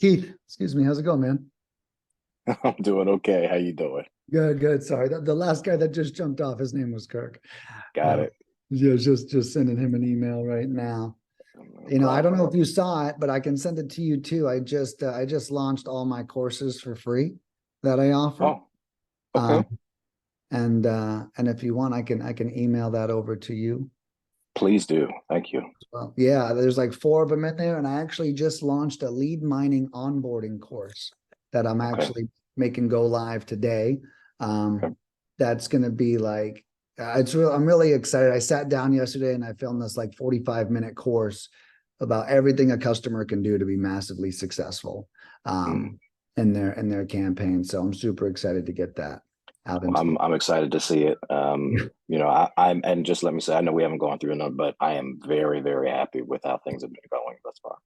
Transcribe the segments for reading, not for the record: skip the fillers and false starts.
Keith, excuse me. How's it going, man? I'm doing okay. How you doing? Good, good. Sorry, the last guy that just jumped off, his name was Kirk. Got Uh, it. yeah, just sending him an email right now. No I don't problem. know if you saw it, but I can send it to you too. I just launched all my courses for free that I offer. Oh, Um, okay. and if you want, I can email that over to you. Please do. Thank you. Well, yeah, there's like four of them in there, and I actually just launched a lead mining onboarding course that I'm Okay. actually making go live today. Okay. That's going to be like it's real. I'm really excited. I sat down yesterday and I filmed this like 45-minute course about everything a customer can do to be massively successful Mm. in their campaign. So I'm super excited to get that out Well, into the. I'm excited to see it. I'm and just let me say, I know we haven't gone through enough, but I am very, very happy with how things have been going thus far.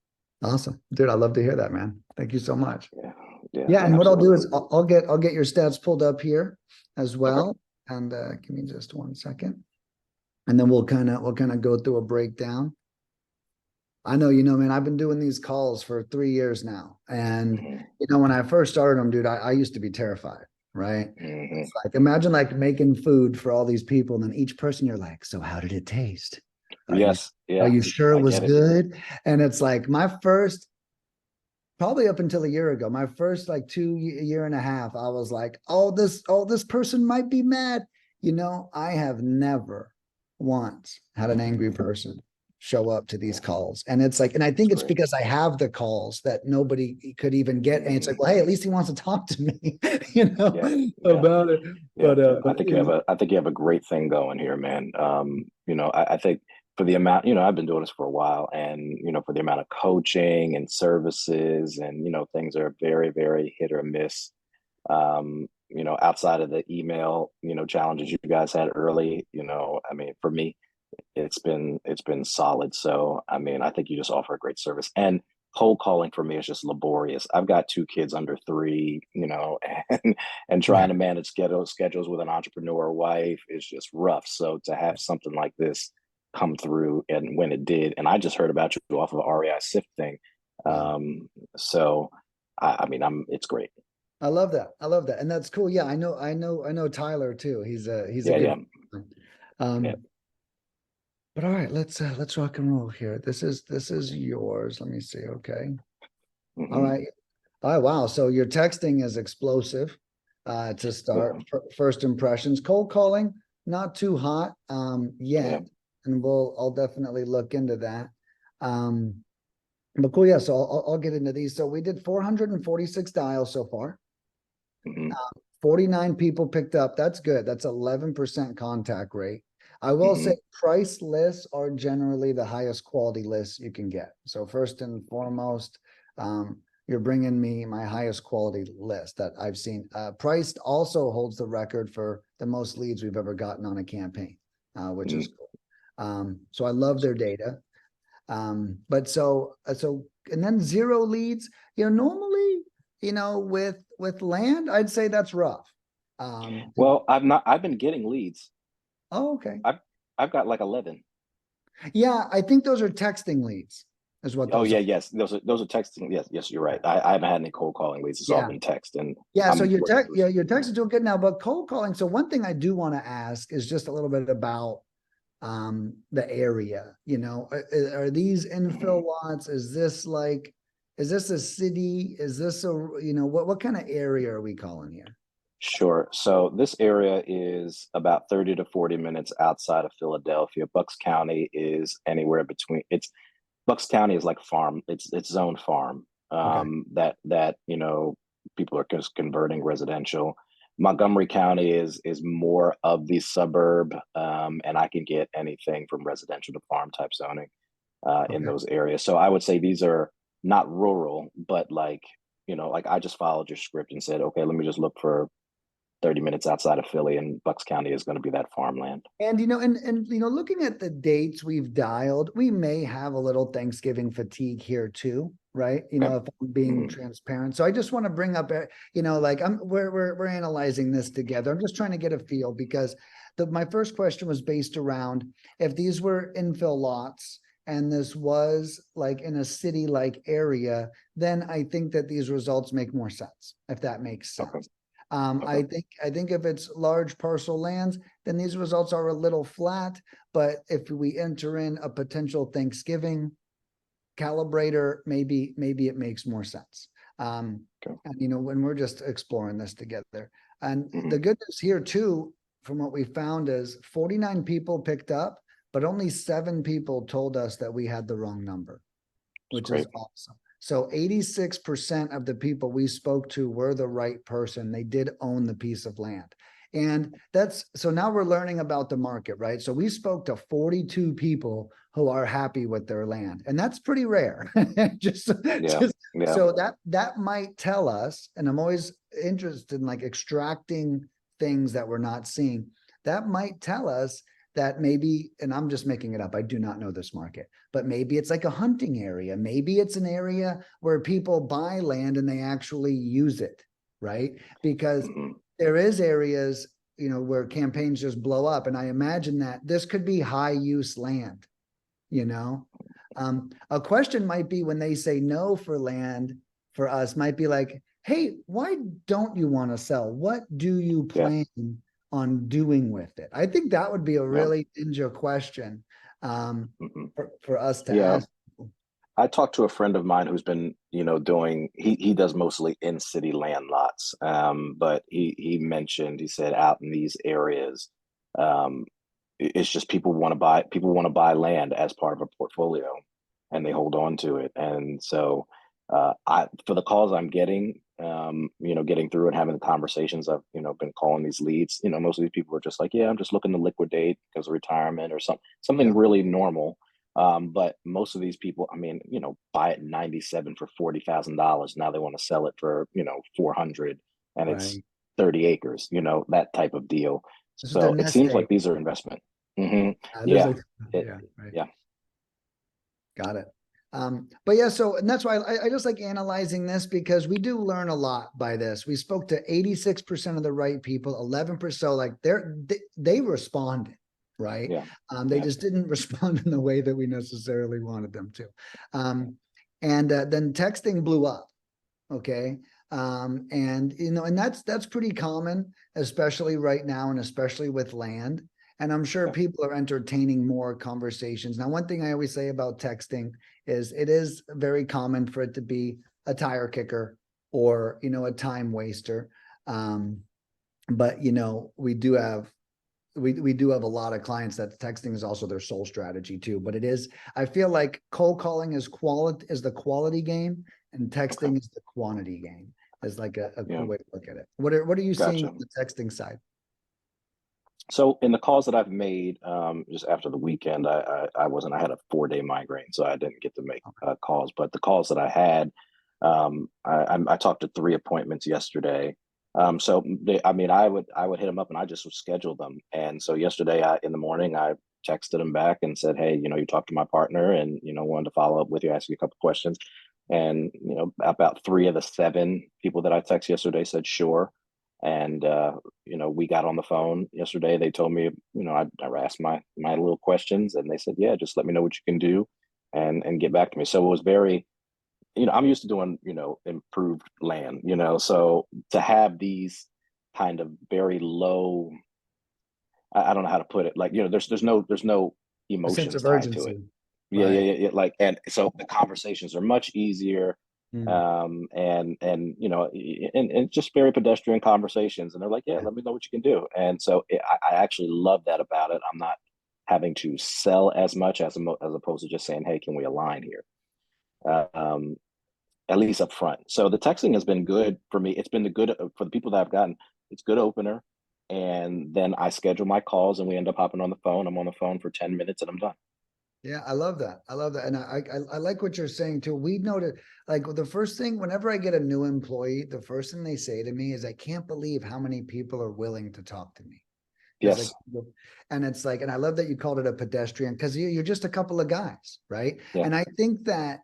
Awesome, dude. I love to hear that, man. Thank you so much. Yeah. Yeah, Yeah, and what I'll do absolutely. is I'll get your stats pulled up here as Okay. well. And give me just 1 second. And then we'll kind of go through a breakdown. I know, man, I've been doing these calls for 3 years now. And Hmm. when I first started them, dude, I used to be terrified, right? Hmm. It's like imagine like making food for all these people, and then each person you're like, so how did it taste? Are you Yes. are Yeah. you sure it I was get it. good? And it's like my first probably up until a year ago, my first like year and a half, I was like, oh, this person might be mad. I have never once had an angry person show up to these calls. And it's like, and I That's think it's great. because I have the calls that nobody could even get. And it's like, Hmm. well, hey, at least he wants to talk to me, Yeah. Yeah. about it. Yeah, But I think you have a great thing going here, man. I think for the amount, I've been doing this for a while, and for the amount of coaching and services, and things are very, very hit or miss. Outside of the email, challenges you guys had early, I mean, for me, it's been solid. So, I mean, I think you just offer a great service. And cold calling for me is just laborious. I've got two kids under three, and yeah, trying to manage schedules with an entrepreneur wife is just rough. So to have something like this come through, and when it did, and I just heard about you off of the REI Sift thing. wow. So I mean, it's great. I love that. I love that. And that's cool. Yeah, I know Tyler too. He's a Yeah, good yeah, friend. yeah. Um, But all right, let's rock and roll here. This is yours. Let me see. Okay. All Hmm. right. All right. Wow. So your texting is explosive to start. Yeah, First impressions. Cold calling, not too hot yeah. yet. And I'll definitely look into that. Um, but cool, yeah. So I'll get into these. So we did 446 dials so far. Hmm. 49 people picked up. That's good. That's 11% contact rate. I will say Hmm. price lists are generally the highest quality lists you can get. So first and foremost, you're bringing me my highest quality list that I've seen. Priced also holds the record for the most leads we've ever gotten on a campaign, which is Hmm. cool. So I love their data. But and then zero leads, normally, with land, I'd say that's rough. Um, Well, I've been getting leads. oh, okay. I've got like 11. Yeah, I think those are texting leads, is what Oh those yeah, are. yes. Those are texting. Yes, yes, you're right. I haven't had any cold calling leads. It's all Yeah. been text, and Yeah, so I'm working through some. your text is doing good now, but cold calling. So one thing I do want to ask is just a little bit about the area. Are these infill Mhm. lots? Is this a city? Is this what kind of area are we calling here? Sure. So this area is about 30 to 40 minutes outside of Philadelphia. Bucks County is anywhere between. It's Bucks County is like farm. It's zone farm. Okay. That people are just converting residential. Montgomery County is more of the suburb, and I can get anything from residential to farm type zoning in Okay. those areas. So I would say these are not rural, but like I just followed your script and said, okay, let me just look for 30 minutes outside of Philly, and Bucks County is going to be that farmland. And looking at the dates we've dialed, we may have a little Thanksgiving fatigue here too, right? Okay. If I'm being Hmm. transparent. So I just want to bring up, like we're analyzing this together. I'm just trying to get a feel because my first question was based around if these were infill lots and this was like in a city-like area, then I think that these results make more sense, if that makes sense. Okay. I think if it's large parcel lands, then these results are a little flat. But if we enter in a potential Thanksgiving calibrator, maybe it makes more sense. And when we're just exploring this together. And the good news here too, from what we found, is 49 people picked up, but only 7 people told us that we had the wrong number, which is awesome. So 86% of the people we spoke to were the right person. They did own the piece of land. And so now we're learning about the market, right? So we spoke to 42 people who are happy with their land, and that's pretty rare. So that might tell us, and I'm always interested in like extracting things that we're not seeing. That might tell us that maybe, and I'm just making it up, I do not know this market, but maybe it's like a hunting area. Maybe it's an area where people buy land and they actually use it, right? Because there is areas, where campaigns just blow up. And I imagine that this could be high use land, a question might be when they say no for land for us might be like, hey, why don't you want to sell? What do you plan on doing with it? I think that would be a really ninja question for us to ask. I talked to a friend of mine who's been, doing, he does mostly in city land lots. But he said out in these areas, it's just people want to buy land as part of a portfolio, and they hold on to it. And so for the calls I'm getting, getting through and having the conversations, I've, been calling these leads, most of these people are just like, yeah, I'm just looking to liquidate because of retirement or something really normal. But most of these people, buy it 97 for $40,000. Now they want to sell it for, 400, and it's 30 acres, that type of deal. So it seems like these are investment. Got it. But yeah, and that's why I just like analyzing this, because we do learn a lot by this. We spoke to 86% of the right people, 11%. So like they responded, right? They just didn't respond in the way that we necessarily wanted them to. And then texting blew up. Okay. And that's pretty common, especially right now, and especially with land. And I'm sure people are entertaining more conversations. Now, one thing I always say about texting is it is very common for it to be a tire kicker or, a time waster. But, we do have a lot of clients that texting is also their sole strategy too. But I feel like cold calling is the quality game, and texting is the quantity game. Is like a cool way to look at it. What are you seeing on the texting side? So in the calls that I've made, just after the weekend, I had a 4-day migraine, so I didn't get to make calls. But the calls that I had, I talked to 3 appointments yesterday. I would hit them up and I just would schedule them. And so yesterday in the morning, I texted them back and said, hey, you talked to my partner and, wanted to follow up with you, ask you a couple questions. And, about 3 of the 7 people that I texted yesterday said, sure. And, we got on the phone yesterday. They told me, I asked my little questions, and they said, yeah, just let me know what you can do and get back to me. So it was very, I'm used to doing, improved land, so to have these kind of very low, I don't know how to put it. Like, there's no emotions tied to it. Yeah. Like, and so the conversations are much easier. And just very pedestrian conversations, and they're like, yeah, let me know what you can do. And so I actually love that about it. I'm not having to sell as much as opposed to just saying, hey, can we align here, at least up front. So the texting has been good for me. It's been good for the people that I've gotten. It's good opener, and then I schedule my calls and we end up hopping on the phone. I'm on the phone for 10 minutes and I'm done. Yeah, I love that. And I like what you're saying too. We noted, like, the first thing, whenever I get a new employee, the first thing they say to me is, I can't believe how many people are willing to talk to me. Yes. And it's like, and I love that you called it a pedestrian, because you're just a couple of guys, right? Yeah. And I think that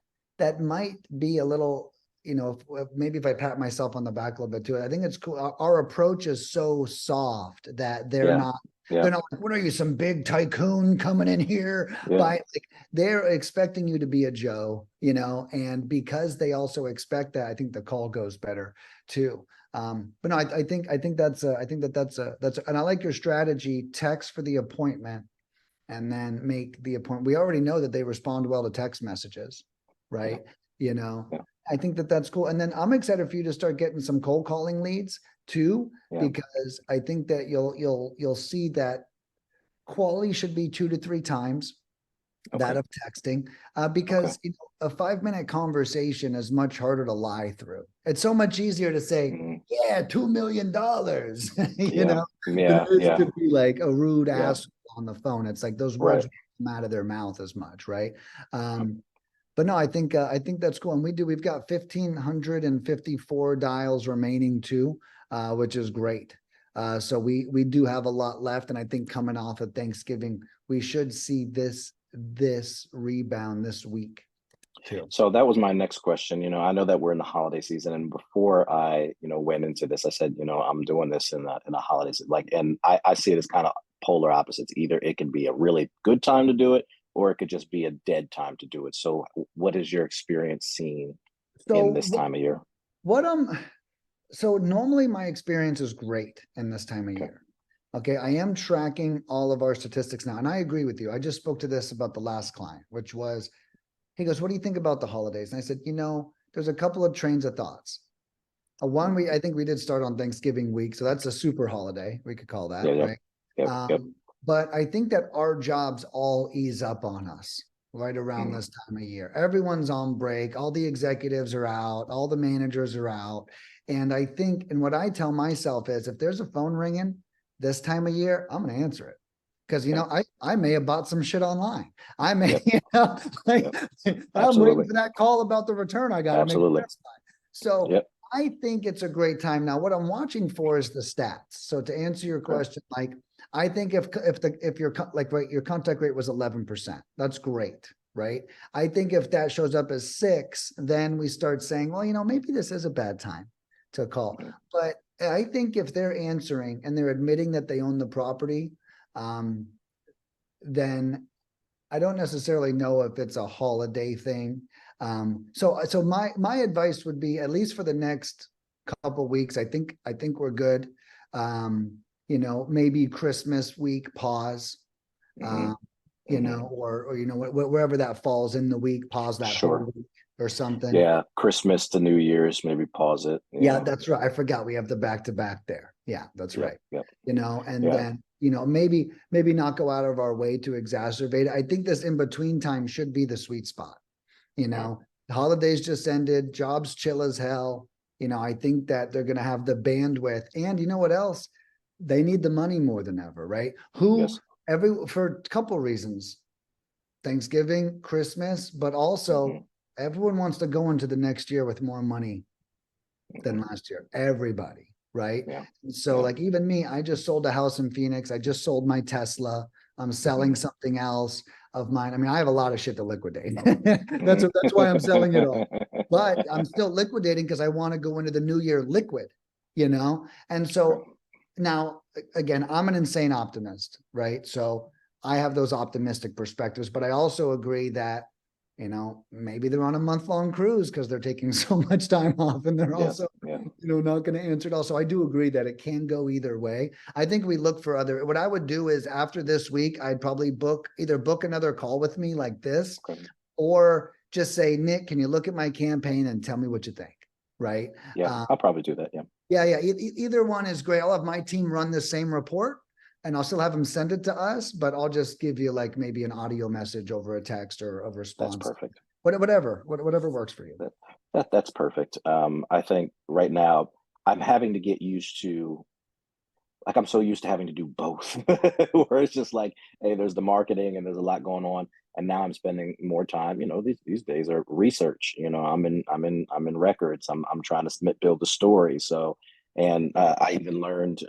might be a little, maybe if I pat myself on the back a little bit too, I think it's cool. Our approach is so soft that they're Yeah. not, Yeah. they're not like, what are you, some big tycoon coming in here? Yeah. Like, they're expecting you to be a Joe, and because they also expect that, I think the call goes better too. But no, I think that's and I like your strategy, text for the appointment and then make the appointment. We already know that they respond well to text messages, right? Yeah. I think that's cool. And then I'm excited for you to start getting some cold calling leads too, Yeah. because I think that you'll see that quality should be 2 to 3 times that Okay. of texting, because a 5-minute conversation is much harder to lie through. It's so much easier to say, Mhm. yeah, $2 million, Yeah. than Yeah. it is Yeah. to be like a rude Yeah. ass on the phone. It's like those Right. words come out of their mouth as much, right? But no, I think that's cool. And we've got 1,554 dials remaining too, which is great. So we do have a lot left, and I think coming off of Thanksgiving, we should see this rebound this week too. So that was my next question. I know that we're in the holiday season, and before I, went into this, I said, I'm doing this in the holidays. Like, and I see it as kind of polar opposites. Either it can be a really good time to do it, or it could just be a dead time to do it. So, what is your experience seeing in So this time of year? what so normally my experience is great in this time of Okay. year. Okay, I am tracking all of our statistics now, and I agree with you. I just spoke to this about the last client, which was, he goes, what do you think about the holidays? And I said, there's a couple of trains of thoughts. I think we did start on Thanksgiving week, so that's a super holiday. We could call that, Yeah. Yep. right? Yep. But I think that our jobs all ease up on us right around this time of year. Everyone's on break. All the executives are out. All the managers are out. And I think, and what I tell myself is, if there's a phone ringing this time of year, I'm going to answer it. Because, I may have bought some shit online. I may, Yep. I'm waiting Absolutely. for that call about the return I got to make. Absolutely. So Yep. I think it's a great time. Now, what I'm watching for is the stats. So to answer your question, Mike, I think if your contact rate was 11%, that's great, right? I think if that shows up as 6, then we start saying, well, maybe this is a bad time to call. But I think if they're answering and they're admitting that they own the property, then I don't necessarily know if it's a holiday thing. So my advice would be, at least for the next couple weeks, I think we're good. Maybe Christmas week pause, or wherever that falls in the week, pause that whole week or something. Yeah, Christmas to New Year's, maybe pause it. Yeah, that's right. I forgot we have the back-to-back there. Yeah, that's right. Yep. And then, maybe not go out of our way to exacerbate it. I think this in between time should be the sweet spot. The holidays just ended, jobs chill as hell. I think that they're going to have the bandwidth, and you know what else? They need the money more than ever, right? For a couple reasons, Thanksgiving, Christmas, but also everyone wants to go into the next year with more money than last year. Everybody, right? So like even me, I just sold a house in Phoenix. I just sold my Tesla. I'm selling something else of mine. I mean, I have a lot of shit to liquidate. That's why I'm selling it all. But I'm still liquidating because I want to go into the new year liquid, And so now, again, I'm an insane optimist, right? So I have those optimistic perspectives, but I also agree that, maybe they're on a month-long cruise because they're taking so much time off, and they're also, not going to answer it all. So I do agree that it can go either way. I think we look for what I would do is, after this week, I'd probably book another call with me like this, or just say, Nick, can you look at my campaign and tell me what you think? Right. Yeah, I'll probably do that. Yeah. Yeah. Either one is great. I'll have my team run the same report, and I'll still have them send it to us, but I'll just give you like maybe an audio message over a text or a response. That's perfect. Whatever works for you. That's perfect. I think right now I'm having to get used to, like, I'm so used to having to do both, where it's just like, hey, there's the marketing and there's a lot going on, and now I'm spending more time. These days are research. I'm in records. I'm trying to build the story. So, and I even learned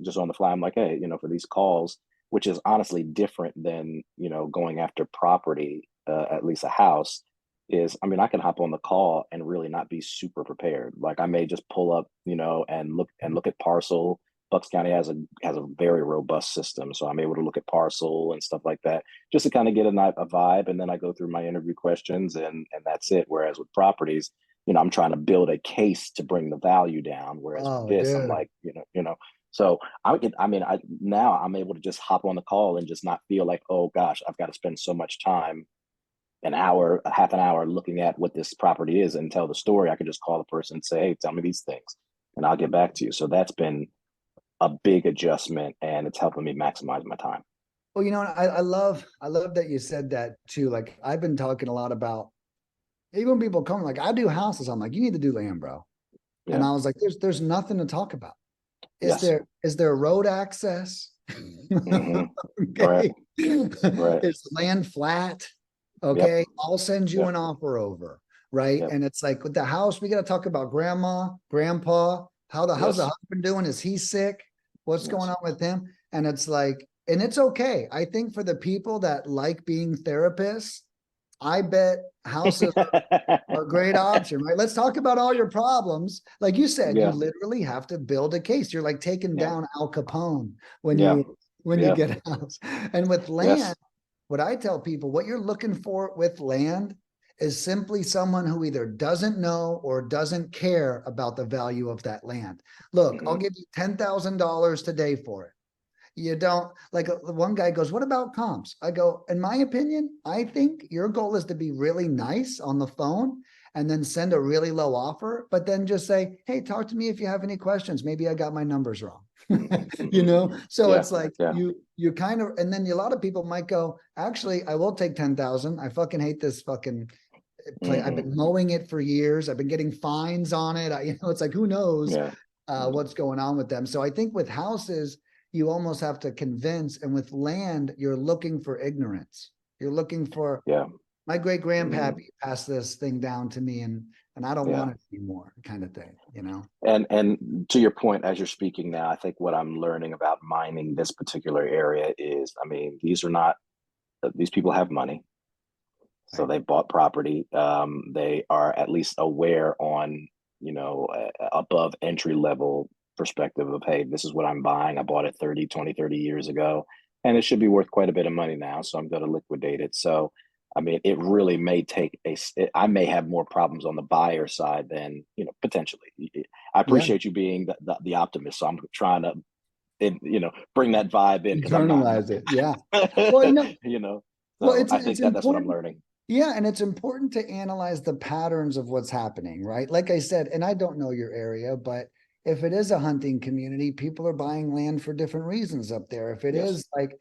just on the fly. I'm like, hey, for these calls, which is honestly different than going after property, at least a house. is, I mean, I can hop on the call and really not be super prepared. Like I may just pull up, and look at Parcel. Bucks County has a very robust system, so I'm able to look at Parcel and stuff like that, just to kind of get a vibe, and then I go through my interview questions, and that's it. Whereas with properties, I'm trying to build a case to bring the value down. Whereas with Oh, this, I'm dude. like, so now I'm able to just hop on the call and just not feel like, oh gosh, I've got to spend so much time, an hour, a half an hour looking at what this property is and tell the story. I could just call the person and say, hey, tell me these things, and I'll get back to you. So that's been a big adjustment, and it's helping me maximize my time. Well, I love that you said that too. Like I've been talking a lot about, even when people come, like I do houses, I'm like, you need to do land, bro. And Yeah. I was like, there's nothing to talk about. Yes. Is there road access? Hmm. Right. Okay. Right. Is the land flat? Yep. Okay. I'll send you Yep. an offer over. Right. Yep. And it's like with the house, we got to talk about grandma, grandpa, how's the Yes. husband doing? Is he sick? What's going Yes. on with him? And it's like, and it's okay. I think for the people that like being therapists, I bet houses are a great option, right? Let's talk about all your problems. Like you said, you Yeah. literally have to build a case. You're like taking Yeah. down Al Capone when Yeah. you Yeah. get a house. And with land, Yes. what I tell people, what you're looking for with land is simply someone who either doesn't know or doesn't care about the value of that land. Look, I'll Hmm. give you $10,000 today for it. You don't like one guy goes, what about comps? I go, in my opinion, I think your goal is to be really nice on the phone and then send a really low offer, but then just say, hey, talk to me if you have any questions. Maybe I got my numbers wrong. So Yeah. it's like Yeah. you kind of, and then a lot of people might go, actually, I will take 10,000. I fucking hate this fucking play. I've Hmm. been mowing it for years. I've been getting fines on it. It's like, who knows Yeah. what's going on with them. So I think with houses, you almost have to convince, and with land, you're looking for ignorance. You're looking for, Yeah. my great Hmm. grandpappy passed this thing down to me, and I don't Yeah. want it anymore, kind of thing. And to your point, as you're speaking now, I think what I'm learning about mining this particular area is, I mean, these people have money. So Right. they bought property. They are at least aware on, above entry level perspective of, hey, this is what I'm buying. I bought it 30 years ago, and it should be worth quite a bit of money now. So I'm going to liquidate it. So, I mean, it really may I may have more problems on the buyer side than, potentially. I Yeah. appreciate you being the optimist. So I'm trying to, bring that vibe in because I'm not, Internalize it. Yeah. Well, you know, well, so I it's think that's what I'm important. learning. Yeah, and it's important to analyze the patterns of what's happening, right? Like I said, and I don't know your area, but if it is a hunting community, people are buying land for different reasons up there. If it Yes. is like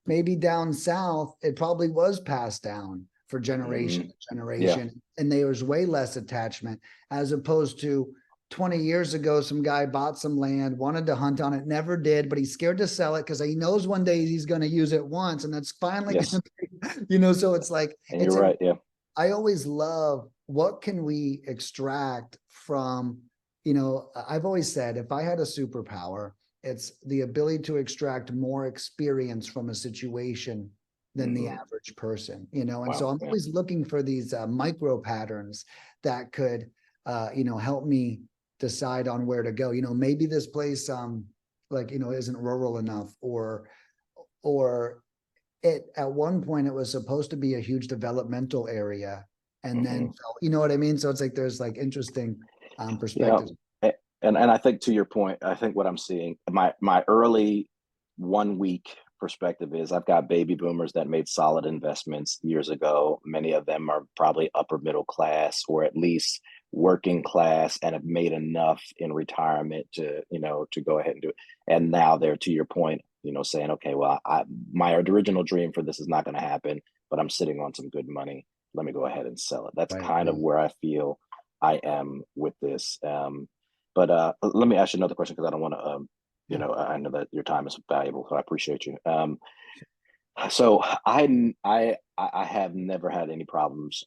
maybe down south, it probably was passed down for Hmm. generation to Yeah. generation, and there was way less attachment as opposed to 20 years ago, some guy bought some land, wanted to hunt on it, never did, but he's scared to sell it because he knows one day he's going to use it once, and that's finally going Yes. to so it's like And you're right. Yeah. I always love what can we extract from, I've always said if I had a superpower, it's the ability to extract more experience from a situation than the Hmm. average person, and so Wow. I'm Yeah. always looking for these micro patterns that could, help me decide on where to go. Maybe this place, isn't rural enough, or it at one point it was supposed to be a huge developmental area and then Hmm. you know what I mean? So it's like there's like interesting Yeah. perspectives. And I think to your point, I think what I'm seeing, my early 1 week perspective is I've got baby boomers that made solid investments years ago. Many of them are probably upper middle class or at least working class and have made enough in retirement to go ahead and do it. And now they're, to your point, saying, okay, well, my original dream for this is not going to happen, but I'm sitting on some good money. Let me go ahead and sell it. That's Right, kind of right. where I feel I am with this. But let me ask you another question because I don't want to, Yeah. I know that your time is valuable, so I appreciate you. So I have never had any problems,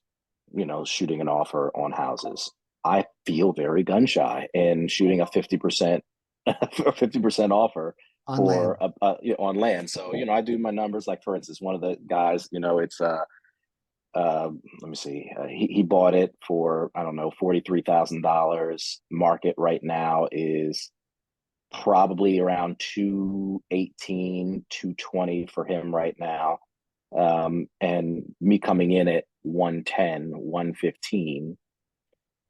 shooting an offer on houses. I feel very gun shy in shooting a 50% 50% offer On for land. on land. So I do my numbers. Like for instance, one of the guys, it's let me see. He bought it for, I don't know, $43,000. Market right now is probably around 218, 220 for him right now. And me coming in at 110, 115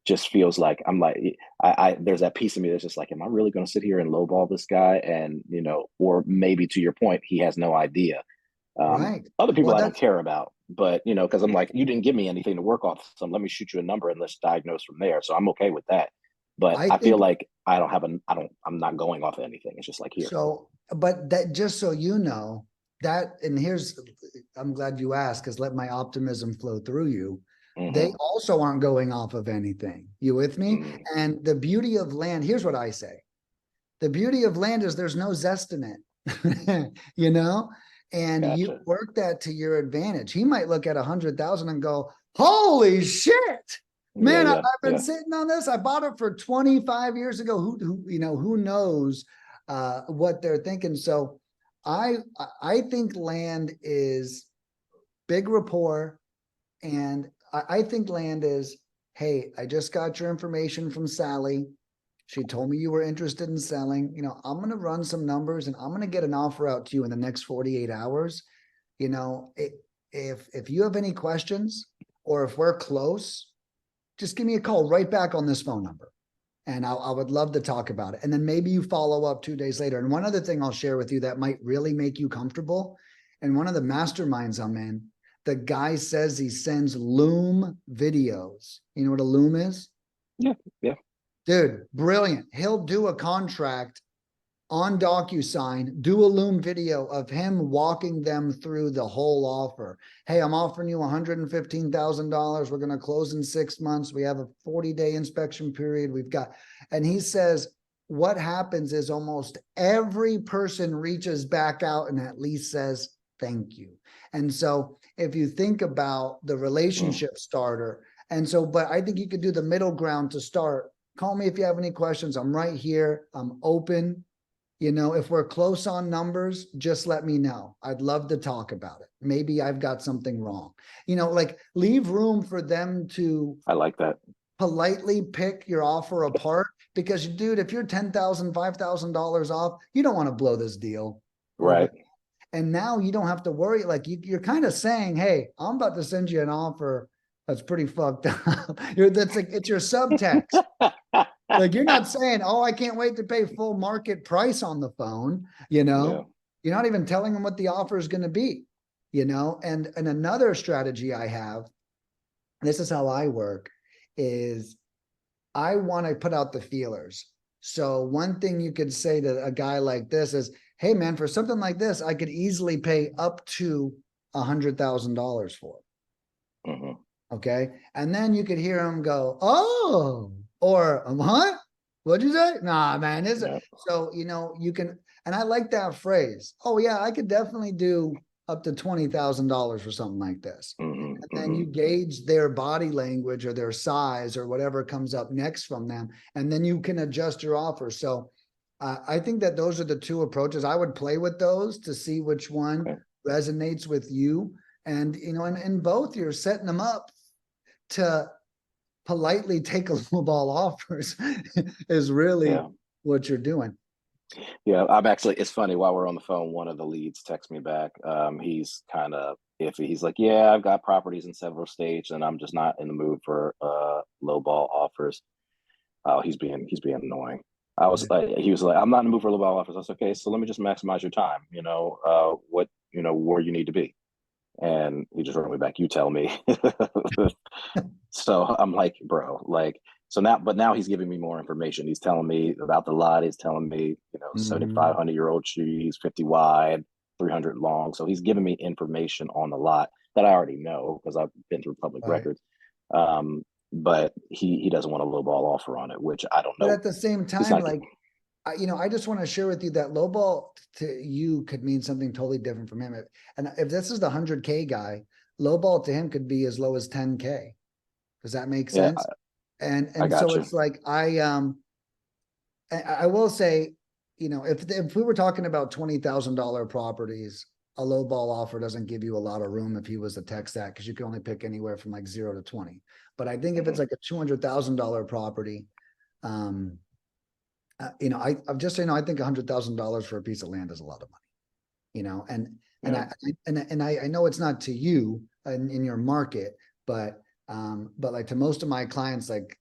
just feels like I'm like, I there's that piece of me that's just like, am I really going to sit here and lowball this guy? And, or maybe to your point, he has no idea. Right. Other people Well, I don't that's, care about, but because I'm like, you didn't give me anything to work off, so let me shoot you a number and let's diagnose from there. So I'm okay with that. But I I feel think like I'm not going off of anything. It's just like here. so, but that, just so you know, that, and here's, I'm glad you asked, because let my optimism flow through you. They Hmm. also aren't going off of anything. You with me? Mm, And the beauty of land, here's what I say. The beauty of land is there's no zest in it, and you gotcha. work that to your advantage. He might look at 100,000 and go, holy shit, Yeah, man, I've yeah, been yeah. sitting on this. I bought it for 25 years ago. Who knows what they're thinking. So I, I think land is big rapport. And I think land is, hey, I just got your information from Sally. She told me you were interested in selling. I'm going to run some numbers and I'm going to get an offer out to you in the next 48 hours. You know, it, if you have any questions or if we're close, just give me a call right back on this phone number. And I would love to talk about it. And then maybe you follow up 2 days later. And one other thing I'll share with you that might really make you comfortable. And one of the masterminds I'm in, the guy says he sends Loom videos. You know what a Loom is? Yeah, yeah. Dude, brilliant. He'll do a contract on DocuSign, do a Loom video of him walking them through the whole offer. Hey, I'm offering you $115,000. We're going to close in 6 months. We have a 40-day inspection period. And he says, what happens is almost every person reaches back out and at least says, thank you. And so if you think about the Mm. relationship starter, but I think you could do the middle ground to start. Call me if you have any questions. I'm right here. I'm open. If we're close on numbers, just let me know. I'd love to talk about it. Maybe I've got something wrong. Like leave room for them to I like that. politely pick your offer apart because, dude, if you're $10,000, $5,000 off, you don't want to blow this deal over. Right. And now you don't have to worry. Like you're kind of saying, hey, I'm about to send you an offer that's pretty fucked up. That's like, it's your subtext. Like you're not saying, oh, I can't wait to pay full market price on the phone, Yeah. You're not even telling them what the offer is going to be, and another strategy I have, this is how I work, is I want to put out the feelers. So one thing you could say to a guy like this is, hey man, for something like this, I could easily pay up to $100,000 for it. Hmm. Okay. And then you could hear him go, oh, or what? What'd you say? Nah, man. Yeah. So, you can, and I like that phrase. Oh, yeah, I could definitely do up to $20,000 for something like this. Hmm. And then Hmm. you gauge their body language or their size or whatever comes up next from them. And then you can adjust your offer. So I think that those are the two approaches. I would play with those to see which one Okay. resonates with you. And, in both, you're setting them up to politely take a low ball offers is really Yeah. what you're doing. Yeah. It's funny, while we're on the phone, one of the leads texts me back. He's kind of iffy. He's like, yeah, I've got properties in several states and I'm just not in the mood for low ball offers. Oh, he's being annoying. He was like, I'm not in the mood for low ball offers. I was okay. So let me just maximize your time. Where you need to be. And he just wrote me back, you tell me. So I'm like, bro, like, but now he's giving me more information. He's telling me about the lot. He's telling me, Mhm. 7,500-year-old trees, 50 wide, 300 long. So he's giving me information on the lot that I already know because I've been through public Right. records. But he doesn't want a low ball offer on it, which I don't But know. at the same He's time, not. like, I just want to share with you that low ball to you could mean something totally different from him. And if this is the 100K guy, low ball to him could be as low as 10K. Does that make Yeah, sense? And I and so got you. it's like I will say, if we were talking about $20,000 properties, a low ball offer doesn't give you a lot of room if he was a tech stack, because you can only pick anywhere from like 0 to 20. But I think if it's like a $200,000 property, you know, I'm just saying, I think $100,000 for a piece of land is a lot of money, you know, and Yeah. I know it's not to you in your market, but like to most of my clients, like,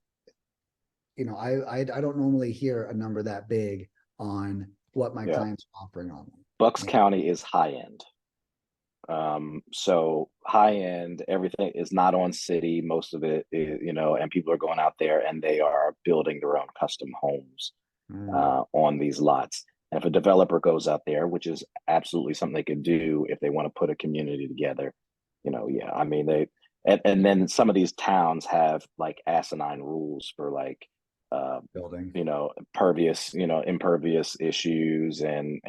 you know, I don't normally hear a number that big on what my Yeah. clients are offering on them. Bucks Yeah. County is high end. So high end, everything is not on city. Most of it is, you know, and people are going out there and they are building their own custom homes Mm, on these lots. And if a developer goes out there, which is absolutely something they could do if they want to put a community together, you know, yeah, I mean, and then some of these towns have like asinine rules for like, uh, building. you know, impervious issues and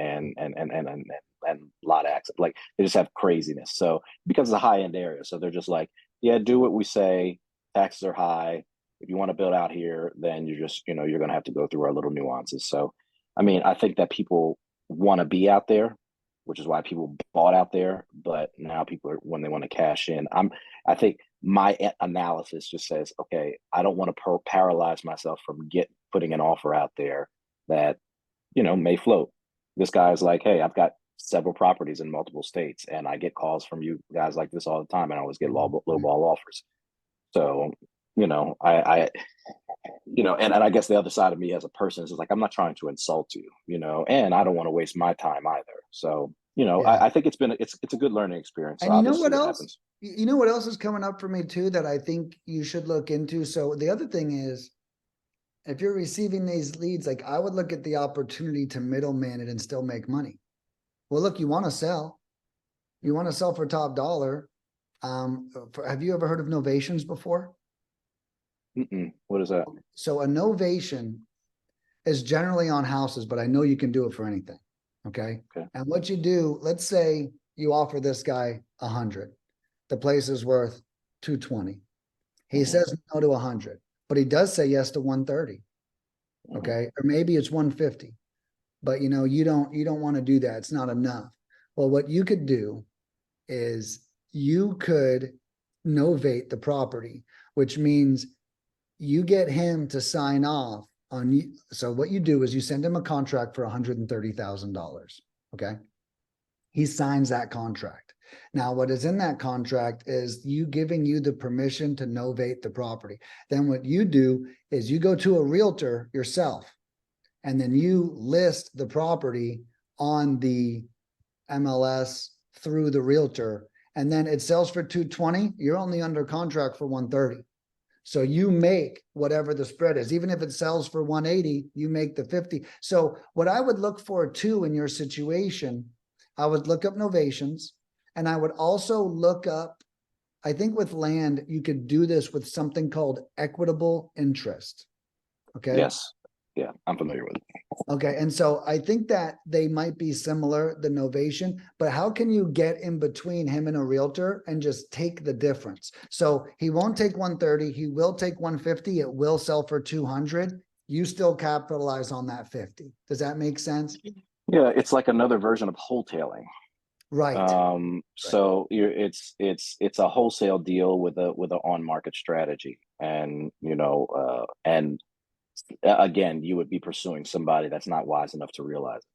lot access. Like they just have craziness. So because it's a high end area, so they're just like, yeah, do what we say. Taxes are high. If you want to build out here, then you're just, you know, you're going to have to go through our little nuances. So, I mean, I think that people want to be out there, which is why people bought out there. But now people are, when they want to cash in, I think my analysis just says, okay, I don't want to paralyze myself from putting an offer out there that, you know, may float. This guy's like, hey, I've got several properties in multiple states, and I get calls from you guys like this all the time, and I always get low ball offers. So, you know, you know, and I guess the other side of me as a person is like, I'm not trying to insult you, you know, and I don't want to waste my time either. So, you know, Yeah. I think it's a good learning experience. So And I'll you know just see what what else? happens. You know what else is coming up for me too that I think you should look into? So the other thing is, if you're receiving these leads, like I would look at the opportunity to middleman it and still make money. Well, look, you want to sell. You want to sell for top dollar. Have you ever heard of novations before? What is that? So a novation is generally on houses, but I know you can do it for anything. Okay. Okay. And what you do, let's say you offer this guy 100. The place is worth 220. He Mm-hmm. says no to 100, but he does say yes to 130. Mm-hmm. Okay. Or maybe it's 150, but you know, you don't want to do that. It's not enough. Well, what you could do is you could novate the property, which means you get him to sign off on you. So what you do is you send him a contract for $130,000. Okay. He signs that contract. Now, what is in that contract is you giving you the permission to novate the property. Then what you do is you go to a realtor yourself, and then you list the property on the MLS through the realtor, and then it sells for 220. You're only under contract for 130. So you make whatever the spread is. Even if it sells for 180, you make the 50. So what I would look for too in your situation, I would look up novations, and I would also look up, I think with land, you could do this with something called equitable interest. Okay. Yes. Yeah, I'm familiar with it. Okay. And so I think that they might be similar, the novation, but how can you get in between him and a realtor and just take the difference? So he won't take 130. He will take 150. It will sell for 200. You still capitalize on that 50. Does that make sense? Yeah, it's like another version of wholetailing. Right. Right. So it's a wholesale deal with a on market strategy, and you know, and again, you would be pursuing somebody that's not wise enough to realize it,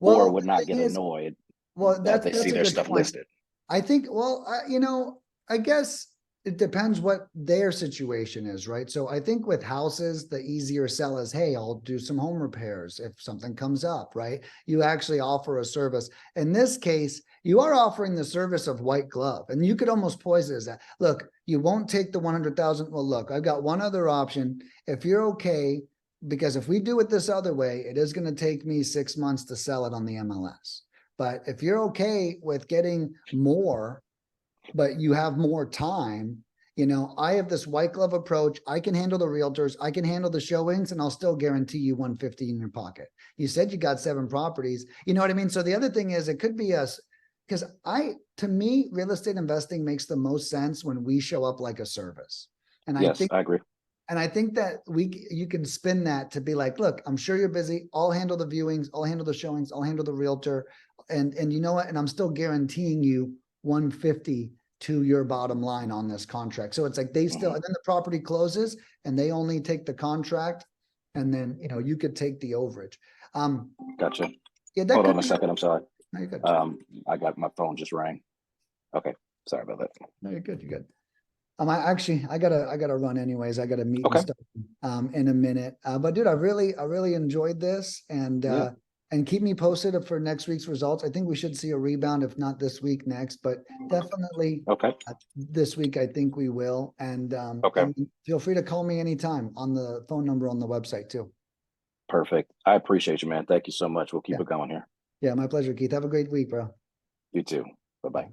or Well, would the not thing get is, annoyed well, that they that's see a their good stuff point. listed. I think, well, you know, I guess it depends what their situation is, right? So I think with houses, the easier sell is, hey, I'll do some home repairs if something comes up, right? You actually offer a service. In this case, you are offering the service of white glove, and you could almost poise it as that. Look, you won't take the 100,000. Well, look, I've got one other option. If you're okay, because if we do it this other way, it is going to take me 6 months to sell it on the MLS. But if you're okay with getting more, but you have more time, you know, I have this white glove approach. I can handle the realtors, I can handle the showings, and I'll still guarantee you 150 in your pocket. You said you got 7 properties. You know what I mean? So the other thing is, it could be us, because to me, real estate investing makes the most sense when we show up like a service. And I Yes, think I agree. and I think that you can spin that to be like, look, I'm sure you're busy. I'll handle the viewings. I'll handle the showings. I'll handle the realtor. and you know what? And I'm still guaranteeing you 150 to your bottom line on this contract. So it's like they still, and then the property closes and they only take the contract, and then, you know, you could take the overage. Gotcha. Yeah, that Hold could on a be. second. I'm sorry. No, you're good. I got my phone just rang. Okay. Sorry about that. No, you're good. You're good. I gotta run anyways. I gotta meet and Okay. stuff in a minute. But dude, I really enjoyed this, Yeah. and keep me posted for next week's results. I think we should see a rebound, if not this week, next, but definitely Okay. this week. I think we will. Okay. And feel free to call me anytime on the phone number on the website too. Perfect. I appreciate you, man. Thank you so much. We'll keep Yeah. it going here. Yeah, my pleasure, Keith. Have a great week, bro. You too. Bye-bye.